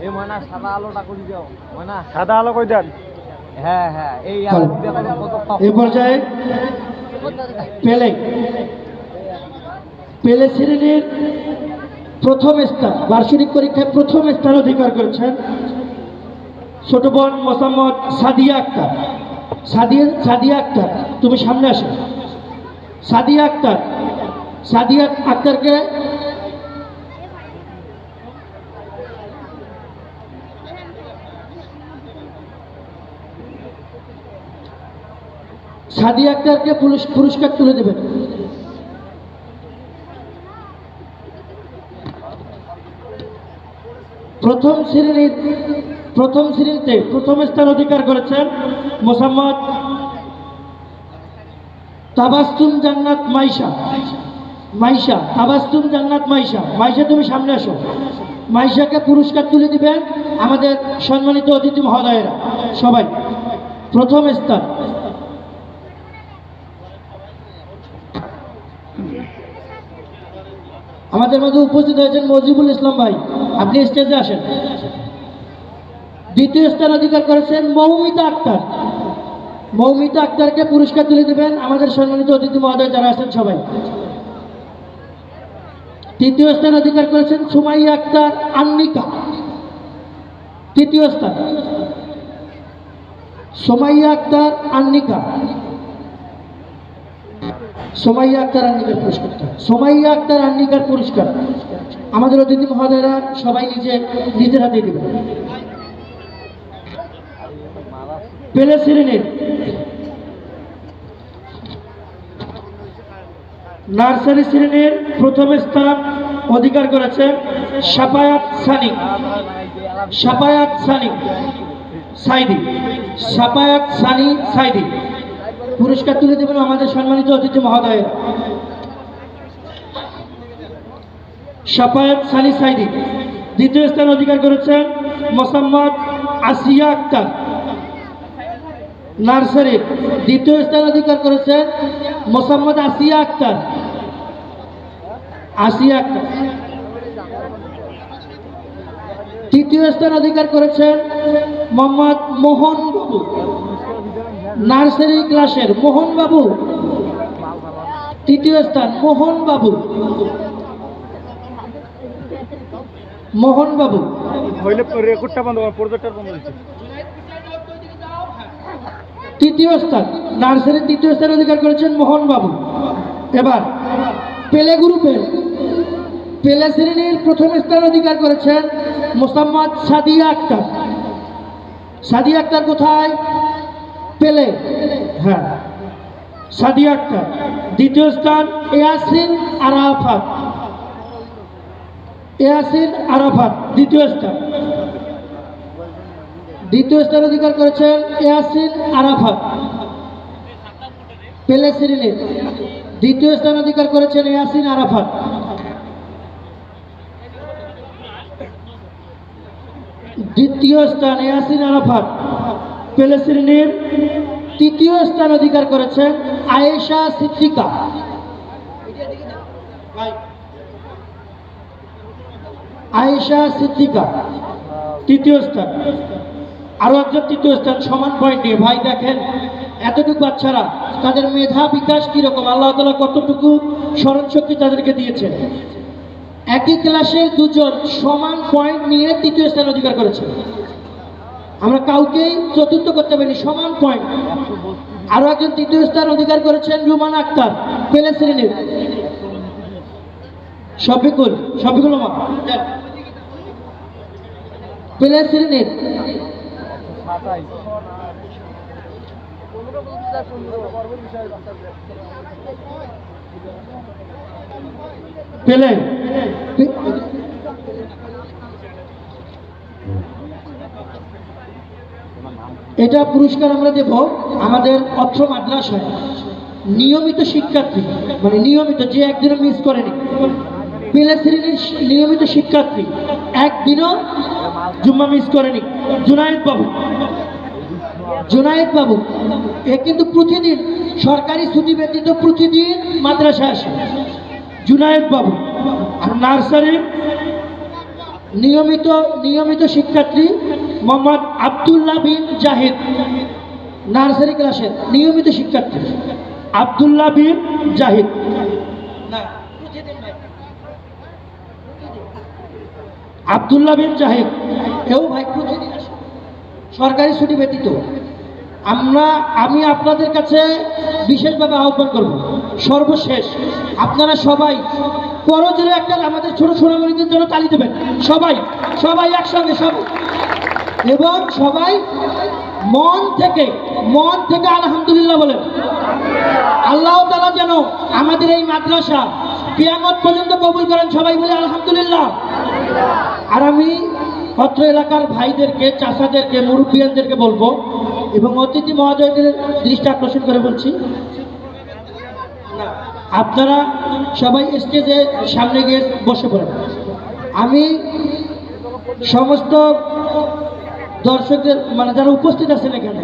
এই ময়না সাদা আলোটা করে দাও, ময়না সাদা আলো কই দেন। হ্যাঁ হ্যাঁ, এই আলো দেখো কত। এই পর্যায়ে পেলে শ্রেণীর প্রথম স্থান, বার্ষিক পরীক্ষায় প্রথম স্থান অধিকার করেছেন ছোট বোন মোসাম্মদ সাদিয়া আক্তার। সাদিয়া আক্তার, তুমি সামনে আসো। সাদিয়া আক্তারকে পুরস্কার তুলে দেবেন। প্রথম শ্রেণীতে প্রথম স্থান অধিকার করেছেন মোসাম্মদ তাবাস্তুম জান্নাত মাইশা। তাবাস্তুম জান্নাত মাইশা, তুমি সামনে আসো। মাইশাকে পুরস্কার তুলে দিবেন আমাদের সম্মানিত অতিথি মহোদয়েরা সবাই। প্রথম স্থান। আমাদের মধ্যে উপস্থিত হয়েছেন মজিবুল ইসলাম ভাই, আপনি স্টেজে আসেন। দ্বিতীয় স্থান অধিকার করেছেন মৌমিতা আক্তারকে পুরস্কার তুলে দেবেন আমাদের সম্মানিত অতিথি মহোদয় যারা আছেন সবাই। তৃতীয় স্থান অধিকার করেছেন সুমাইয়া আক্তার আন্নিকা। তৃতীয় স্থান সুমাইয়া আক্তার আন্নিকার পুরস্কার আমাদের অতিথি মহোদয়রা সবাই নিজের হাতে দেবেন। পেলে শ্রেণীর নার্সারি শ্রেণীর প্রথম স্থান অধিকার করেছেন সাফায়াত সাইদি। পুরস্কার তুলে দেবেন আমাদের সম্মানিত অতিথি মহোদয় সাফায়াত সাইদি। দ্বিতীয় স্থান অধিকার করেছেন মোসাম্মদ আসিয়া আক্তার নার্সারি। দ্বিতীয় স্থান অধিকার করেছেন মোসাম্মদ আসিয়া আক্তার। তৃতীয় স্থান অধিকার করেছেন মোহাম্মদ মোহন বাবু, নার্সারি ক্লাসের মোহন বাবু। তৃতীয় স্থান মোহন বাবু। তৃতীয় স্থান নার্সারির তৃতীয় স্থান অধিকার করেছেন মোহন বাবু। এবার পেলে গ্রুপের পেলে শ্রেণীর প্রথম স্থান অধিকার করেছেন মোসাম্মদ সাদিয়া আক্তার। কোথায়? পেলে, হ্যাঁ, সাদিয়া আক্তার। দ্বিতীয় স্থান ইয়াসিন আরাফাত। দ্বিতীয় স্থান অধিকার করেছেন ইয়াসিন আরাফাত। পেলে শ্রেণীর দ্বিতীয় স্থান অধিকার করেছেন ইয়াসিন আরাফাত। পেলে শ্রেণীর তৃতীয় স্থান অধিকার করেছেন আয়েশা সিদ্দিকা। তৃতীয় স্থান। আরো একজন তৃতীয় স্থান সমান পয়েন্ট নিয়ে। ভাই দেখেন এতটুকু বাচ্চারা তাদের মেধা বিকাশ কিরকম, আল্লাহ তাআলা কতটুকু স্মরণ শক্তি তাদেরকে দিয়েছেন। একই ক্লাসের দুজন সমান পয়েন্ট নিয়ে তৃতীয় স্থান অধিকার করেছে। আমরা কাউকেই চতুর্থ করতে পারিনি, সমান পয়েন্ট। আরো একজন তৃতীয় স্থান অধিকার করেছেন রুমানা আক্তার, পেলে শ্রেণীর। শফিকুল পেলে শ্রেণীর। পেলে এটা পুরস্কার আমরা দেব আমাদের অত্র মাদ্রাসায় নিয়মিত শিক্ষার্থী, মানে নিয়মিত, যে একদিনও মিস করেনি, পেলে শ্রেণীর নিয়মিত শিক্ষার্থী, একদিনও জুম্মা মিস করেনি, জুনায়েদ বাবু। জুনায়েদ বাবু, এ কিন্তু প্রতিদিন সরকারি ছুটি ব্যতীত প্রতিদিন মাদ্রাসায় আসে। জুনায়েদ বাবু। আর নার্সারির নিয়মিত শিক্ষার্থী মোহাম্মদ আব্দুল্লাহ বিন জাহিদ, নার্সারি ক্লাসের নিয়মিত শিক্ষার্থী আব্দুল্লাহ বিন জাহিদ। আব্দুল্লাহ বিন জাহিদ এও ভাই প্রতিদিন আসে সরকারি ছুটি ব্যতীত। আমি আপনাদের কাছে বিশেষভাবে আহ্বান করব, সর্বশেষ আপনারা সবাই করজোরে একটা আমাদের ছোট সোনামণিদের জন্য তালি দেবেন, সবাই সবাই একসঙ্গে সবাই, এবং সবাই মন থেকে আলহামদুলিল্লাহ বলেন। আল্লাহ তাআলা যেন আমাদের এই মাদ্রাসা কিয়ামত পর্যন্ত কবুল করেন, সবাই বলে আলহামদুলিল্লাহ। আর আমি অত্র এলাকার ভাইদেরকে, চাচাদেরকে, মুরব্বিয়ানদেরকে বলবো এবং অতিথি মহোদয়দের দৃষ্টি আকর্ষণ করে বলছি, আপনারা সবাই স্টেজে সামনে গিয়ে বসে পড়েন। আমি সমস্ত দর্শকদের মানে যারা উপস্থিত আছেন এখানে